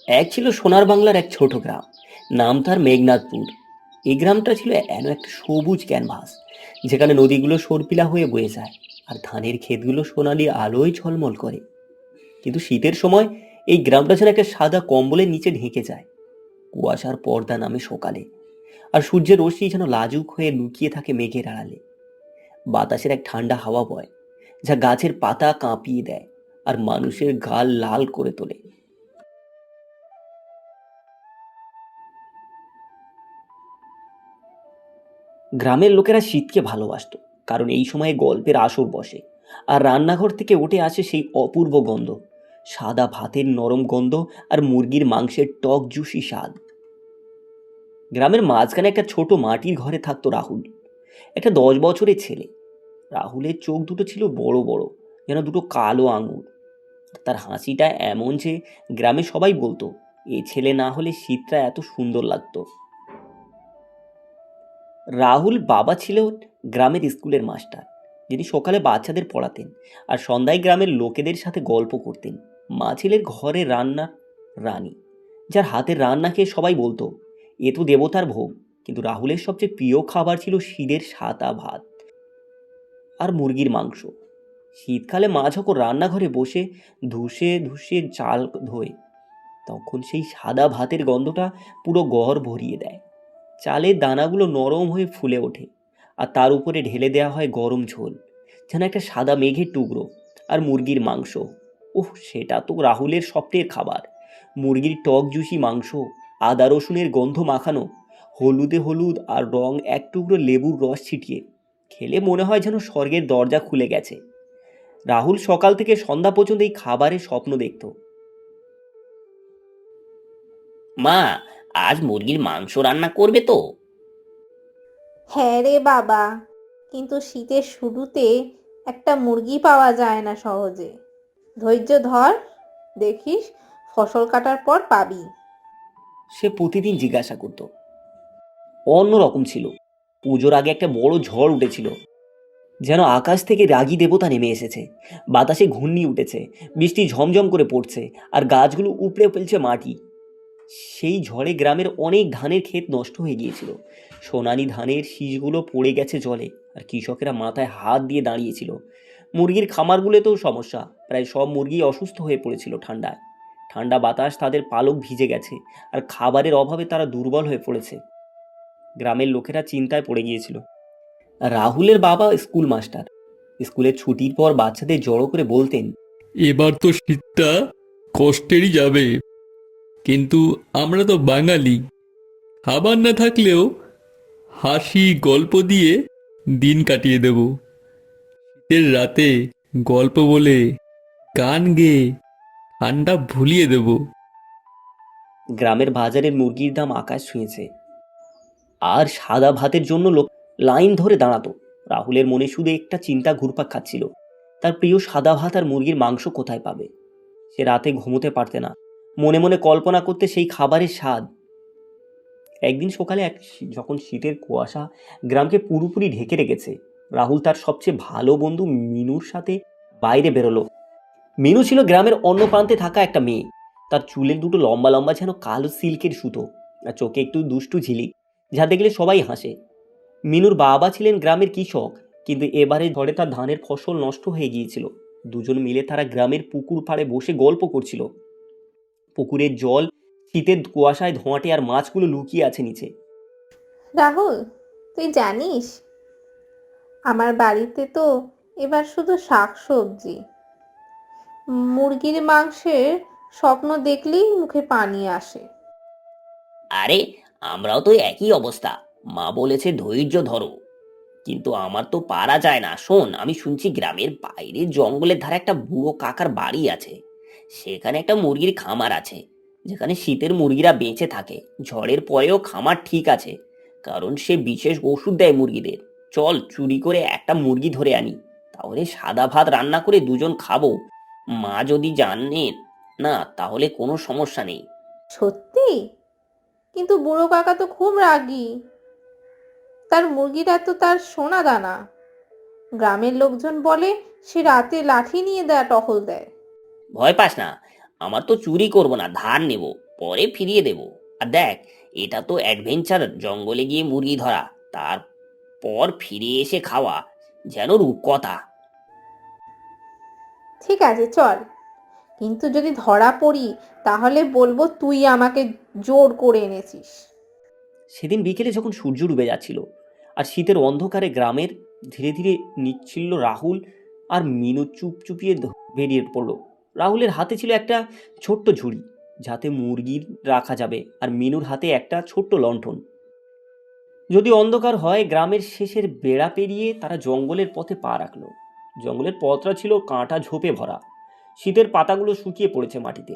এক ছিল সোনার বাংলার এক ছোট গ্রাম, নাম তার মেঘনাথপুর। এই গ্রামটা ছিল এন একটা সবুজ ক্যানভাস, যেখানে নদীগুলো সরপিলা হয়ে বয়ে যায় আর ধানের ক্ষেতগুলো সোনালি আলোয় ঝলমল করে। কিন্তু শীতের সময় এই গ্রামটা যেন একটা সাদা কম্বলের নিচে ঢেকে যায়। কুয়াশার পর্দা নামে সকালে, আর সূর্যের রশ্মি যেন লাজুক হয়ে লুকিয়ে থাকে মেঘের আড়ালে। বাতাসের এক ঠান্ডা হাওয়া বয়, যা গাছের পাতা কাঁপিয়ে দেয় আর মানুষের গাল লাল করে তোলে। গ্রামের লোকেরা শীতকে ভালোবাসতো, কারণ এই সময়ে গল্পের আসর বসে আর রান্নাঘর থেকে উঠে আসে সেই অপূর্ব গন্ধ, সাদা ভাতের নরম গন্ধ আর মুরগির মাংসের টক জুসি স্বাদ। গ্রামের মাঝখানে একটা ছোট মাটির ঘরে থাকতো রাহুল, একটা 10 বছরের ছেলে। রাহুলের চোখ দুটো ছিল বড় বড়, যেন দুটো কালো আঙুর। তার হাসিটা এমন যে গ্রামে সবাই বলতো, এ ছেলে না হলে শীতটা এত সুন্দর লাগতো। রাহুল বাবা ছিল গ্রামের স্কুলের মাস্টার, যিনি সকালে বাচ্চাদের পড়াতেন আর সন্ধ্যায় গ্রামের লোকেদের সাথে গল্প করতেন। মা ছিলেন ঘরে রান্নার রানী, যার হাতের রান্না খেয়ে সবাই বলতো, এ তো দেবতার ভোগ। কিন্তু রাহুলের সবচেয়ে প্রিয় খাবার ছিল শীতের সাদা ভাত আর মুরগির মাংস। শীতকালে মা যখন রান্নাঘরে বসে ধুসে ধুসে চাল ধোয়, তখন সেই সাদা ভাতের গন্ধটা পুরো ঘর ভরিয়ে দেয়। চালের দানাগুলো নরম হয়ে ফুলে ওঠে, আর তার উপরে ঢেলে দেওয়া হয় গরম ঝোল, যেন একটা সাদা মেঘের টুকরো। আর মুরগির মাংস, ওহ সেটা তো রাহুলের স্বপ্নের খাবার। মুরগির টক জুসি মাংস, আদা রসুনের গন্ধ মাখানো, হলুদে হলুদ আর রং এক টুকরো লেবুর রস ছিটিয়ে খেলে মনে হয় যেন স্বর্গের দরজা খুলে গেছে। রাহুল সকাল থেকে সন্ধ্যা পর্যন্ত এই খাবারের স্বপ্ন দেখত। মা, আজ মুরগির মাংস রান্না করবে তো? হ্যাঁ রে বাবা, কিন্তু শীতের শুরুতে একটা মুরগি পাওয়া যায় না সহজে। ধৈর্য ধর, দেখিস ফসল কাটার পর পাবি। সে প্রতিদিন জিজ্ঞাসা করত। অন্যরকম ছিল। পুজোর আগে একটা বড় ঝড় উঠেছিল, যেন আকাশ থেকে রাগী দেবতা নেমে এসেছে। বাতাসে ঘূর্ণি উঠেছে, বৃষ্টি ঝমঝম করে পড়ছে, আর গাছগুলো উপড়ে ফেলছে মাটি। সেই ঝড়ে গ্রামের অনেক ধানের ক্ষেত নষ্ট হয়ে গিয়েছিল। সোনালি ধানের শীষগুলো পড়ে গেছে জলে, আর কৃষকেরা মাথায় হাত দিয়ে দাঁড়িয়েছিল। মুরগির খামারগুলোতেও সমস্যা, প্রায় সব মুরগি অসুস্থ হয়ে পড়েছিল ঠান্ডায়। ঠান্ডা বাতাস তাদের পালক ভিজে গেছে, আর খাবারের অভাবে তারা দুর্বল হয়ে পড়েছে। গ্রামের লোকেরা চিন্তায় পড়ে গিয়েছিল। রাহুলের বাবা স্কুল মাস্টার। স্কুলের ছুটির পর বাচ্চাদের জড়ো করে বলতেন, এবার তো শীতটা কষ্টেরই যাবে, কিন্তু আমরা তো বাঙালি, খাবার না থাকলেও হাসি গল্প দিয়ে দিন কাটিয়ে দেব। শীতের রাতে গল্প বলে, গান গেয়ে ঠান্ডা ভুলিয়ে দেব। গ্রামের বাজারের মুরগির দাম আকাশ ছুঁয়েছে, আর সাদা ভাতের জন্য লোক লাইন ধরে দাঁড়াতো। রাহুলের মনে শুধু একটা চিন্তা ঘুরপাক খাচ্ছিল, তার প্রিয় সাদা ভাত আর মুরগির মাংস কোথায় পাবে। সে রাতে ঘুমোতে পারতে না, মনে মনে কল্পনা করতে সেই খাবারের স্বাদ। একদিন সকালে যখন শীতের কুয়াশা গ্রামকে পুরোপুরি ঢেকে রেখেছে, রাহুল তার সবচেয়ে ভালো বন্ধু মিনুর সাথে বাইরে বেরোলো। মিনু ছিল গ্রামের অন্য প্রান্তে থাকা একটা মেয়ে। তার চুলের দুটো লম্বা লম্বা যেন কালো সিল্কের সুতো, আর চোখে একটু দুষ্টু ঝিলিক, যা দেখলে সবাই হাসে। মিনুর বাবা ছিলেন গ্রামের কৃষক, কিন্তু এবারে ঝড়ে তার ধানের ফসল নষ্ট হয়ে গিয়েছিল। দুজন মিলে তারা গ্রামের পুকুর পাড়ে বসে গল্প করছিল। পুকুরের জল শীতের কুয়াশায় ধোঁয়াটে, আর মাছগুলো লুকিয়ে আছে নিচে। রাহুল, তুই জানিস আমার বাড়িতে তো এবার শুধু শাক সবজি, মুরগির মাংসের স্বপ্ন দেখলেই মুখে পানি আসে। আরে, আমরাও তো একই অবস্থা। মা বলেছে ধৈর্য ধরো, কিন্তু আমার তো পারা যায় না। শোন, আমি শুনছি গ্রামের বাইরে জঙ্গলের ধারে একটা বুড়ো কাকার বাড়ি আছে। সেখানে একটা মুরগির খামার আছে, যেখানে শীতের মুরগিরা বেঁচে থাকে। ঝড়ের পরেও খামার ঠিক আছে, কারণ সে বিশেষ ওষুধ দেয় মুরগিদের। চল চুরি করে একটা মুরগি ধরে আনি, তাহলে সাদা ভাত রান্না করে দুজন খাবো। মা যদি জানেন না, তাহলে কোনো সমস্যা নেই। সত্যি? কিন্তু বুড়ো কাকা তো খুব রাগী, তার মুরগিরা তো তার সোনা দানা। গ্রামের লোকজন বলে সে রাতে লাঠি নিয়ে টহল দেয়। ভয় পাস না, আমার তো চুরি করব না, ধার নেব। পরে ফিরিয়ে দেব। আর দেখ, এটা তো অ্যাডভেঞ্চার, জঙ্গলে গিয়ে মুরগি ধরা, তারপর ফিরে এসে খাওয়া, যেন রূপকথা। ঠিক আছে চল, কিন্তু যদি ধরা পড়ি তাহলে বলবো তুই আমাকে জোর করে এনেছিস। সেদিন বিকেলে যখন সূর্য ডুবে যাচ্ছিল আর শীতের অন্ধকারে গ্রামের ধীরে ধীরে নিচ্ছিল, রাহুল আর মিনু চুপচুপিয়ে বেরিয়ে পড়লো। রাহুলের হাতে ছিল একটা ছোট্ট ঝুড়ি, যাতে মুরগির রাখা যাবে, আর মিনুর হাতে একটা ছোট্ট লণ্ঠন। যদি অন্ধকার হয়, গ্রামের শেষের বেড়া পেরিয়ে তারা জঙ্গলের পথে পা রাখলো। জঙ্গলের পথটা ছিল কাঁটা ঝোপে ভরা, শীতের পাতাগুলো শুকিয়ে পড়েছে মাটিতে।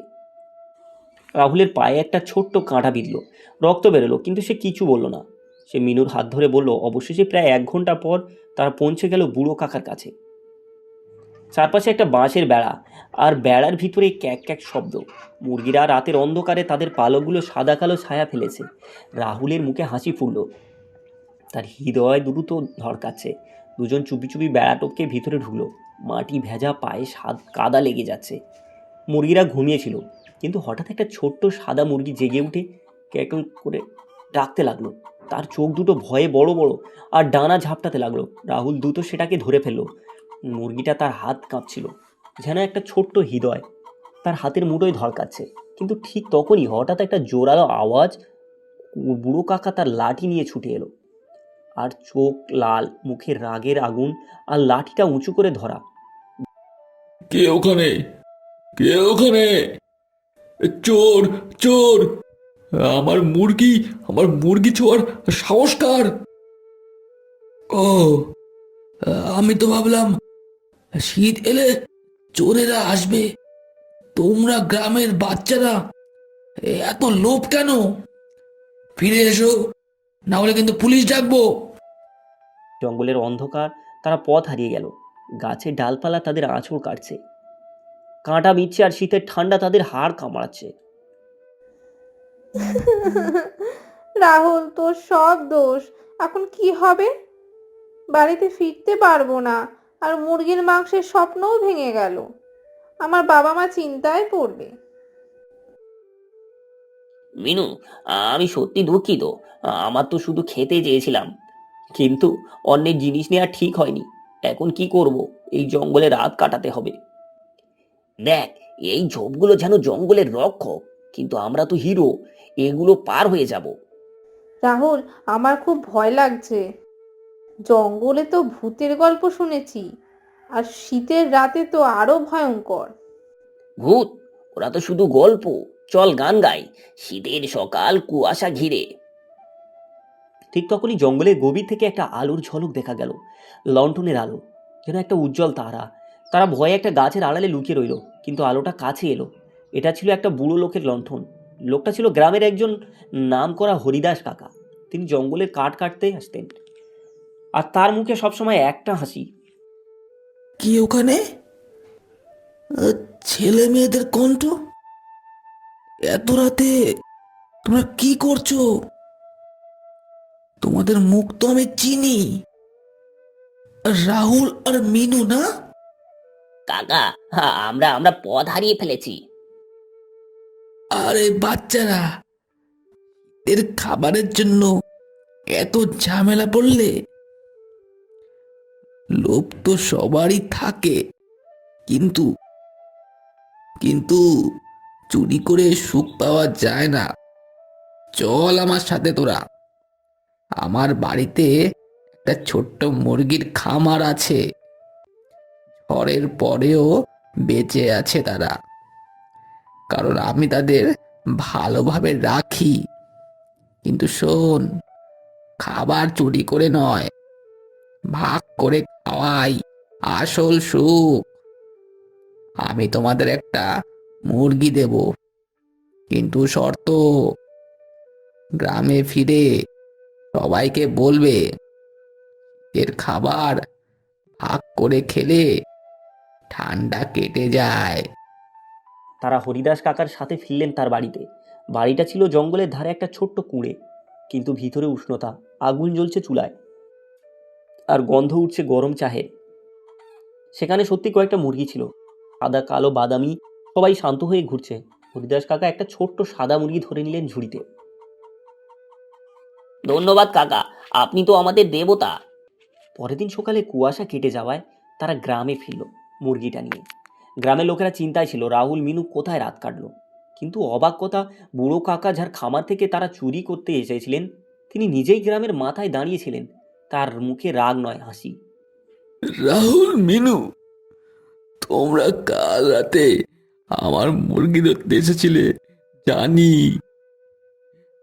রাহুলের পায়ে একটা ছোট্ট কাঁটা বিঁধল, রক্ত বেরোলো, কিন্তু সে কিছু বলল না। সে মিনুর হাত ধরে বলল, অবশেষে প্রায় 1 ঘন্টা পর তারা পৌঁছে গেল বুড়ো কাকার কাছে। চারপাশে একটা বাঁশের বেড়া, আর বেড়ার ভিতরে ক্যাক ক্যাক শব্দ। মুরগিরা রাতের অন্ধকারে তাদের পালকগুলো সাদা কালো ছায়া ফেলেছে। রাহুলের মুখে হাসি ফুটল, তার হৃদয় দ্রুত ধড়কাচ্ছে। দুজন চুপি চুপি বেড়া টপকে ভিতরে ঢুকলো। মাটি ভেজা পায়ে কাদা লেগে যাচ্ছে। মুরগিরা ঘুমিয়েছিল, কিন্তু হঠাৎ একটা ছোট্ট সাদা মুরগি জেগে উঠে ক্যাকল করে ডাকতে লাগলো। তার চোখ দুটো ভয়ে বড় বড় আর ডানা ঝাপটাতে লাগলো। রাহুল দ্রুত সেটাকে ধরে ফেললো। মুরগিটা তার হাত কাঁপছিল, যেন একটা ছোট্ট হৃদয় তার হাতের মুঠোয় ধড়কাচ্ছে। কিন্তু ঠিক তখনই হঠাৎ একটা জোরালো আওয়াজ। বুড়ো কাকা তার লাঠি নিয়ে ছুটে এলো, আর চোখ লাল, মুখে রাগের আগুন, আর লাঠিটা উঁচু করে ধরা। কে ওখানে? কে ওখানে? চোর! চোর! আমার মুরগি ছোঁয়ার সাহস কার? ও, আমি তো ভাবলাম শীত এলে চোরেরা আসবে। তোমরা গ্রামের বাচ্চারা এত লোভ কেন? ফিরে এসো, না হলে কিন্তু পুলিশ ডাকবো। জঙ্গলের অন্ধকার, তারা পথ হারিয়ে গেল। গাছের ডালপালা তাদের আঁচড় কাটছে, কাঁটা বিচ্ছে, আর শীতের ঠান্ডা তাদের হাড় কামড়াচ্ছে। রাহুল, তোর সব দোষ। এখন কি হবে? বাড়িতে ফিরতে পারবো না, আর মুরগির মাংসের স্বপ্নও ভেঙে গেল। আমার বাবা মা চিন্তায় পড়বে। মিনু, আমি সত্যি দুঃখিত। আমার তো শুধু খেতে চেয়েছিলাম, কিন্তু অন্যের জিনিস নেওয়া ঠিক হয়নি। এখন কি করব? এই জঙ্গলে রাত কাটাতে হবে। দেখ, এই ঝোপগুলো যেন জঙ্গলের রক্ষক, কিন্তু আমরা তো হিরো, এগুলো পার হয়ে যাব। রাহুল, আমার খুব ভয় লাগছে। জঙ্গলে তো ভূতের গল্প শুনেছি, আর শীতের রাতে তো আরো ভয়ঙ্কর। ভূত? ওরা তো শুধু গল্প। চল গান গাই, শীতের সকাল, কুয়াশা ঘিরে। ঠিক তখনই জঙ্গলের গভীর থেকে একটা আলোর ঝলক দেখা গেল, লণ্ঠনের আলো, যেন একটা উজ্জ্বল তারা। তারা ভয়ে একটা গাছের আড়ালে লুকিয়ে রইল, কিন্তু আলোটা কাছে এলো। এটা ছিল একটা বুড়ো লোকের লণ্ঠন। লোকটা ছিল গ্রামের একজন নামকরা হরিদাস কাকা। তিনি জঙ্গলের কাঠ কাটতে আসতেন, আর তার মুখে সবসময় একটা হাসি। কি ওখানে? ছেলে মেয়েদের কণ্ঠ! এত রাতে তোমরা কি করছো? তোমাদের মুখ তো আমি চিনি। রাহুল আর মিনু না? কাকা, হ্যাঁ, আমরা আমরা পথ হারিয়ে ফেলেছি। আরে বাচ্চারা, এর খাবারের জন্য এত ঝামেলা পড়লে? লোভ তো সবারই থাকে, কিন্তু কিন্তু চুরি করে সুখ পাওয়া যায় না। চল আমার সাথে তোরা। আমার বাড়িতে একটা ছোট্ট মুরগির খামার আছে। ঝড়ের পরেও বেঁচে আছে তারা, কারণ আমি তাদের ভালোভাবে রাখি। কিন্তু শোন, খাবার চুরি করে নয়, ভাগ করে খাওয়াই আসল সুখ। আমি তোমাদের একটা মুরগি দেব, কিন্তু শর্ত, গ্রামে ফিরে সবাইকে বলবে এর খাবার ভাগ করে খেলে ঠান্ডা কেটে যায়। তারা হরিদাস কাকার সাথে ফিরলেন তার বাড়িতে। বাড়িটা ছিল জঙ্গলের ধারে একটা ছোট্ট কুঁড়ে, কিন্তু ভিতরে উষ্ণতা, আগুন জ্বলছে চুলায়, আর গন্ধ উঠছে গরম চাহের। সেখানে সত্যি কয়েকটা মুরগি ছিল, সাদা কালো বাদামি, সবাই শান্ত হয়ে ঘুরছে। হরিদাস কাকা একটা ছোট্ট সাদা মুরগি ধরে নিলেন ঝুড়িতে। ধন্যবাদ কাকা, আপনি তো আমাদের দেবতা। পরের দিন সকালে কুয়াশা কেটে যাওয়ায় তারা গ্রামে ফিরল মুরগিটা নিয়ে। গ্রামের লোকেরা চিন্তায় ছিল রাহুল মিনু কোথায় রাত কাটলো। কিন্তু অবাক কথা, বুড়ো কাকা যার খামার থেকে তারা চুরি করতে এসেছিলেন তিনি নিজেই গ্রামের মাথায় দাঁড়িয়েছিলেন। তার মুখে রাগ নয়, হাসি। রাহুল, মিনু, তোমরা কাল রাতে আমার মুরগি ধরতে এসেছিলে জানি।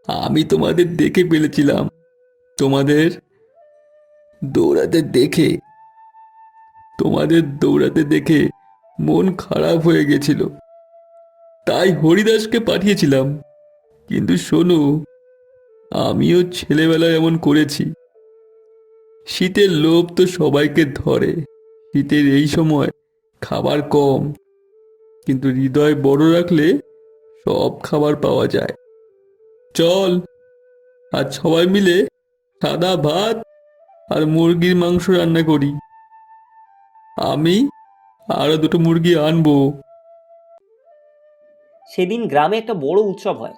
আমি তোমাদের দেখে ফেলেছিলাম। তোমাদের দৌড়াতে দেখে তোমাদের দৌড়াতে দেখে মন খারাপ হয়ে গেছিল, তাই হরিদাসকে পাঠিয়েছিলাম। কিন্তু শোনো, আমিও ছেলেবেলায় এমন করেছি। শীতের লোভ তো সবাইকে ধরে। শীতের এই সময় খাবার কম, কিন্তু হৃদয় বড় রাখলে সব খাবার পাওয়া যায়। চল, আজ সবাই মিলে সাদা ভাত আর মুরগির মাংস রান্না করি। আমি আরো দুটো মুরগি আনবো। সেদিন গ্রামে একটা বড় উৎসব হয়।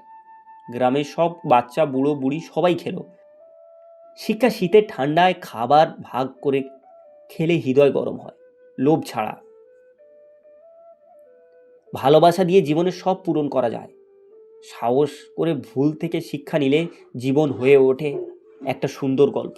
গ্রামের সব বাচ্চা, বুড়ো বুড়ি সবাই খেলো। শিক্ষা শীতের ঠান্ডায় খাবার ভাগ করে খেলে হৃদয় গরম হয়, লোভ ছাড়া। ভালোবাসা দিয়ে জীবনের সব পূরণ করা যায়। সাহস করে ভুল থেকে শিক্ষা নিলে জীবন হয়ে ওঠে একটা সুন্দর গল্প।